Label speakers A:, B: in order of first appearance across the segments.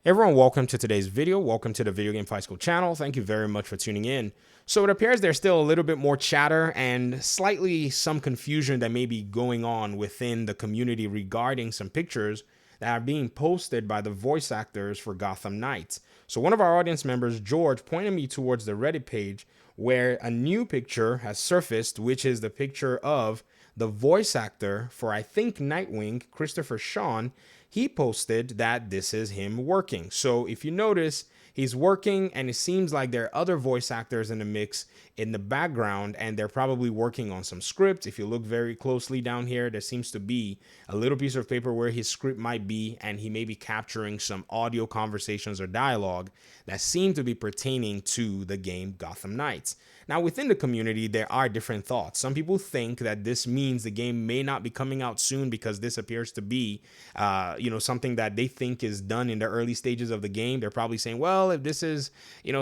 A: Everyone, welcome to today's video. Welcome to the Video Game Fight School channel. Thank you very much for tuning in. So it appears there's still a little bit more chatter and slightly some confusion that may be going on within the community regarding some pictures that are being posted by the voice actors for Gotham Knights. So one of our audience members, George, pointed me towards the Reddit page where a new picture has surfaced, which is the picture of the voice actor for, I think, Nightwing, Christopher Sean. He posted that this is him working. So if you notice, he's working and it seems like there are other voice actors in the mix in the background and they're probably working on some script. If you look very closely down here, there seems to be a little piece of paper where his script might be, and he may be capturing some audio conversations or dialogue that seem to be pertaining to the game Gotham Knights. Now, within the community, there are different thoughts. Some people think that this means the game may not be coming out soon because this appears to be, something that they think is done in the early stages of the game. They're probably saying, well, if this is,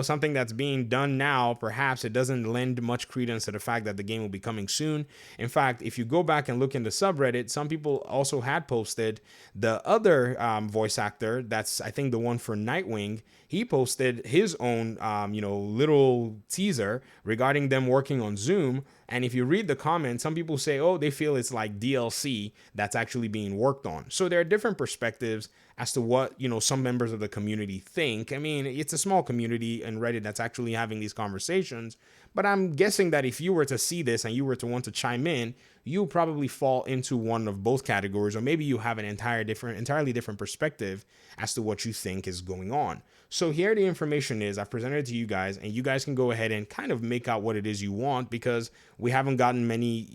A: something that's being done now, perhaps it doesn't lend much credence to the fact that the game will be coming soon. In fact, if you go back and look in the subreddit, some people also had posted the other voice actor. That's, I think, the one for Nightwing. He posted his own, little teaser regarding them working on Zoom. And if you read the comments, some people say, oh, they feel it's like DLC that's actually being worked on. So there are different perspectives as to what, some members of the community think. I mean, it's a small community in Reddit that's actually having these conversations. But I'm guessing that if you were to see this and you were to want to chime in, you probably fall into one of both categories, or maybe you have an entirely different perspective as to what you think is going on. So here the information is. I've presented it to you guys, and you guys can go ahead and kind of make out what it is you want, because we haven't gotten many,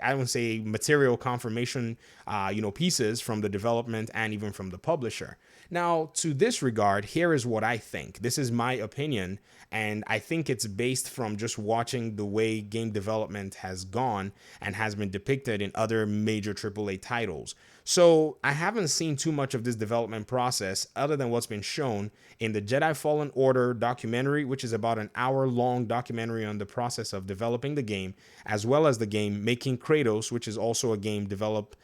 A: I don't say material confirmation, pieces from the development and even from the publisher. Now, to this regard, here is what I think. This is my opinion, and I think it's based from just watching the way game development has gone and has been depicted in other major AAA titles. So I haven't seen too much of this development process other than what's been shown in the Jedi Fallen Order documentary, which is about an hour-long documentary on the process of developing the game, as well as the game Making Kratos, which is also a game developed,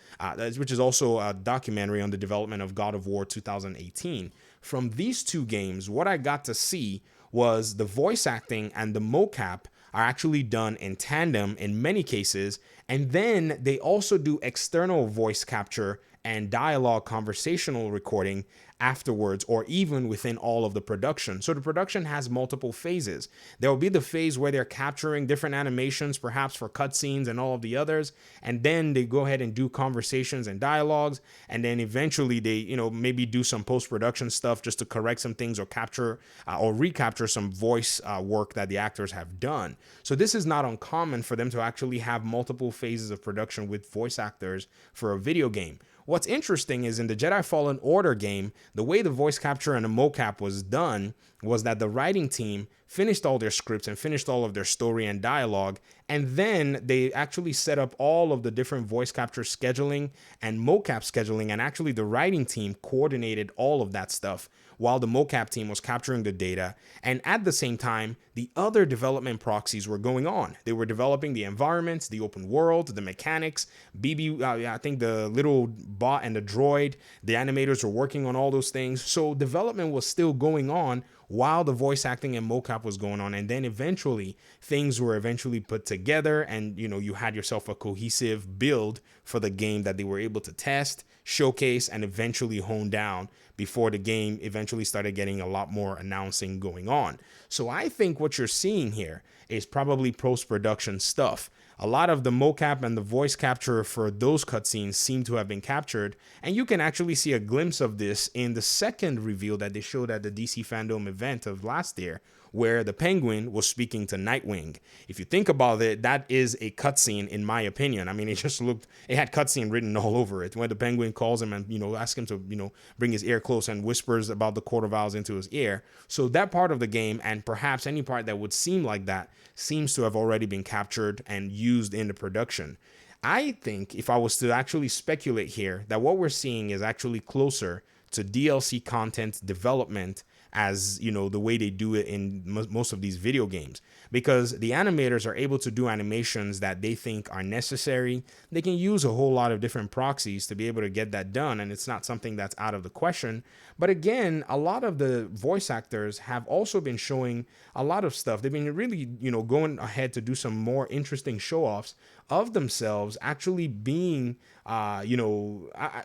A: which is also a documentary on the development of God of War 2018. From these two games, what I got to see was the voice acting and the mocap are actually done in tandem in many cases, and then they also do external voice capture and dialogue conversational recording afterwards, or even within all of the production. So the production has multiple phases. There will be the phase where they're capturing different animations, perhaps for cutscenes and all of the others, and then they go ahead and do conversations and dialogues, and then eventually they, maybe do some post-production stuff just to correct some things or capture or recapture some voice work that the actors have done. So this is not uncommon for them to actually have multiple phases of production with voice actors for a video game. What's interesting is in the Jedi Fallen Order game, the way the voice capture and the mocap was done was that the writing team finished all their scripts and finished all of their story and dialogue, and then they actually set up all of the different voice capture scheduling and mocap scheduling, and actually the writing team coordinated all of that stuff while the mocap team was capturing the data. And at the same time, the other development proxies were going on. They were developing the environments, the open world, the mechanics, I think the little bot and the droid, the animators were working on all those things. So development was still going on while the voice acting and mocap was going on. And then eventually things were put together, and you had yourself a cohesive build for the game that they were able to test, showcase, and eventually hone down before the game eventually started getting a lot more announcing going on. So I think what you're seeing here is probably post-production stuff. A lot of the mocap and the voice capture for those cutscenes seem to have been captured, and you can actually see a glimpse of this in the second reveal that they showed at the DC Fandom event of last year, where the Penguin was speaking to Nightwing. If you think about it, that is a cutscene, in my opinion. I mean, it had cutscene written all over it, where the Penguin calls him and, asks him to, bring his ear close and whispers about the Court of Owls into his ear. So that part of the game, and perhaps any part that would seem like that, seems to have already been captured and used in the production. I think, if I was to actually speculate here, that what we're seeing is actually closer to DLC content development as, you know, the way they do it in most of these video games, because the animators are able to do animations that they think are necessary. They can use a whole lot of different proxies to be able to get that done, and it's not something that's out of the question. But again, a lot of the voice actors have also been showing a lot of stuff. They've been really, you know, going ahead to do some more interesting show-offs of themselves actually being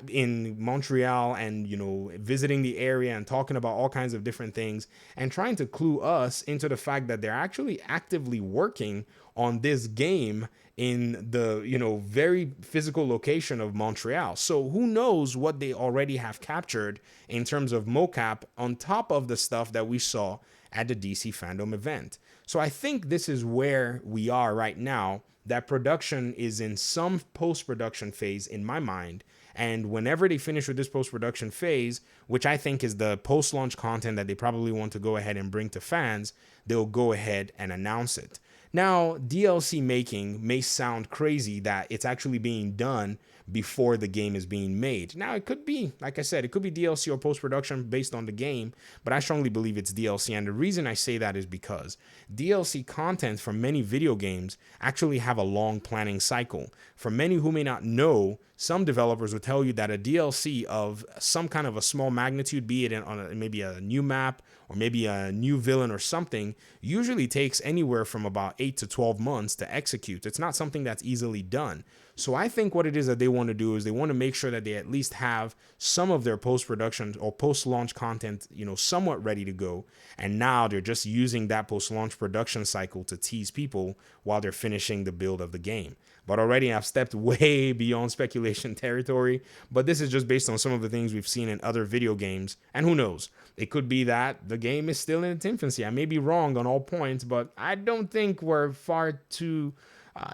A: in Montreal, and, you know, visiting the area and talking about all kinds of different things and trying to clue us into the fact that they're actually actively working on this game in the, you know, very physical location of Montreal. So who knows what they already have captured in terms of mocap on top of the stuff that we saw at the DC fandom event. So I think this is where we are right now, that production is in some post-production phase in my mind. And whenever they finish with this post-production phase, which I think is the post-launch content that they probably want to go ahead and bring to fans, they'll go ahead and announce it. Now, DLC making may sound crazy that it's actually being done before the game is being made. Now, it could be, like I said, it could be DLC or post-production based on the game, but I strongly believe it's DLC. And the reason I say that is because DLC content for many video games actually have a long planning cycle. For many who may not know, some developers will tell you that a DLC of some kind of a small magnitude, be it on maybe a new map or maybe a new villain or something, usually takes anywhere from about 8 to 12 months to execute. It's not something that's easily done. So I think what it is that they want to do is they want to make sure that they at least have some of their post-production or post-launch content, you know, somewhat ready to go. And now they're just using that post-launch production cycle to tease people while they're finishing the build of the game. But already I've stepped way beyond speculation territory, but this is just based on some of the things we've seen in other video games. And who knows? It could be that the game is still in its infancy. I may be wrong on all points, but I don't think we're far too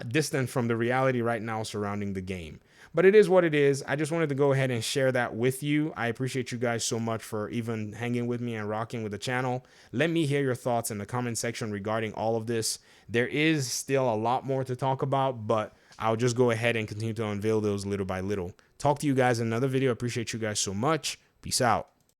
A: distant from the reality right now surrounding the game. But it is what it is. I just wanted to go ahead and share that with you. I appreciate you guys so much for even hanging with me and rocking with the channel. Let me hear your thoughts in the comment section regarding all of this. There is still a lot more to talk about, but I'll just go ahead and continue to unveil those little by little. Talk to you guys in another video. I appreciate you guys so much. Peace out.